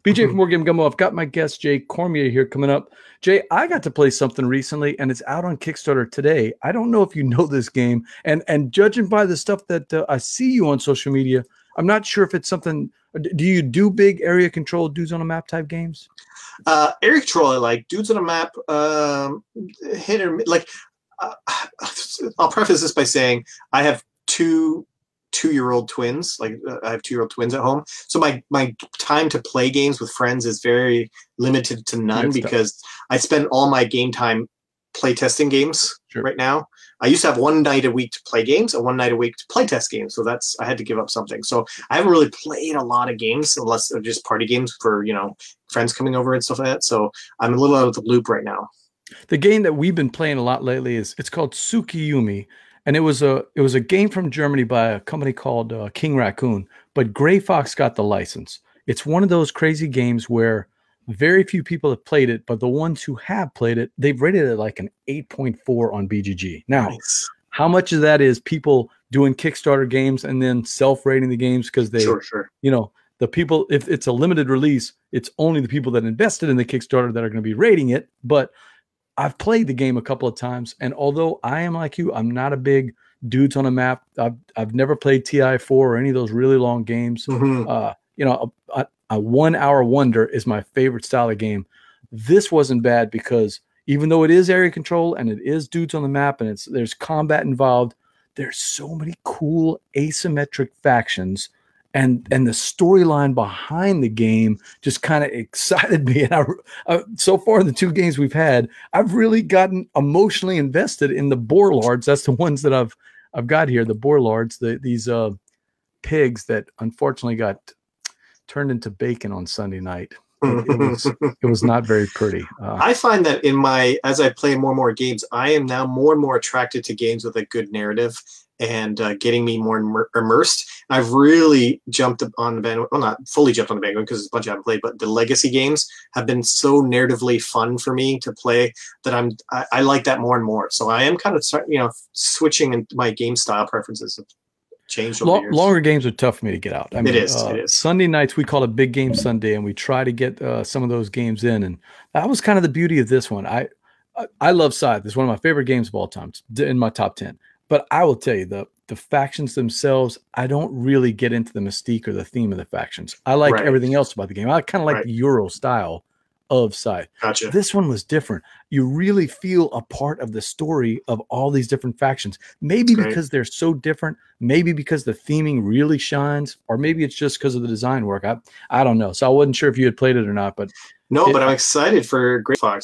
BJ from More Game Gumbo. I've got my guest Jay Cormier here coming up. Jay, I got to play something recently, and it's out on Kickstarter today. I don't know if you know this game, and judging by the stuff that I see you on social media, I'm not sure if it's something. Do you do big area control dudes on a map type games? Area control, I like. Dudes on a map, hit or like. I'll preface this by saying I have two-year-old twins. Like I have 2-year-old twins at home, so my time to play games with friends is very limited to none because I spend all my game time play testing games right now. I used to have one night a week to play games and one night a week to play test games. So I had to give up something. So I haven't really played a lot of games unless they're just party games for, friends coming over and stuff like that. So I'm a little out of the loop right now. The game that we've been playing a lot lately it's called Tsukuyumi. And it was a game from Germany by a company called King Raccoon, but Gray Fox got the license. It's one of those crazy games where very few people have played it, but the ones who have played it, they've rated it like an 8.4 on BGG. Now, how much of that is people doing Kickstarter games and then self-rating the games because they, the people, if it's a limited release, it's only the people that invested in the Kickstarter that are going to be rating it. But I've played the game a couple of times, and although I am like you, I'm not a big dudes on a map. I've never played TI4 or any of those really long games. A 1 hour wonder is my favorite style of game. This wasn't bad because even though it is area control and it is dudes on the map and there's combat involved, there's so many cool asymmetric factions. And the storyline behind the game just kind of excited me. And so far in the 2 games we've had, I've really gotten emotionally invested in the Boarlords. That's the ones that I've got here. The Boarlords, these pigs that unfortunately got turned into bacon on Sunday night. It was not very pretty. I find that as I play more and more games, I am now more and more attracted to games with a good narrative and getting me more immersed. I've really jumped on the bandwagon. Well, not fully jumped on the bandwagon because it's a bunch I haven't played, but the legacy games have been so narratively fun for me to play that I like that more and more. So I am kind of switching in my game style preferences. Changed over the years. Longer games are tough for me to get out. I mean, it is. Sunday nights we call it Big Game Sunday, and we try to get some of those games in, and that was kind of the beauty of this one. I love Scythe. It's one of my favorite games of all time. It's in my top 10. But I will tell you, the factions themselves, I don't really get into the mystique or the theme of the factions. I like everything else about the game. I kind of like the Euro style of Scythe. Gotcha. This one was different. You really feel a part of the story of all these different factions. Maybe because they're so different, maybe because the theming really shines, or maybe it's just because of the design work. I don't know. So I wasn't sure if you had played it or not, but no, but I'm excited for Gray Fox.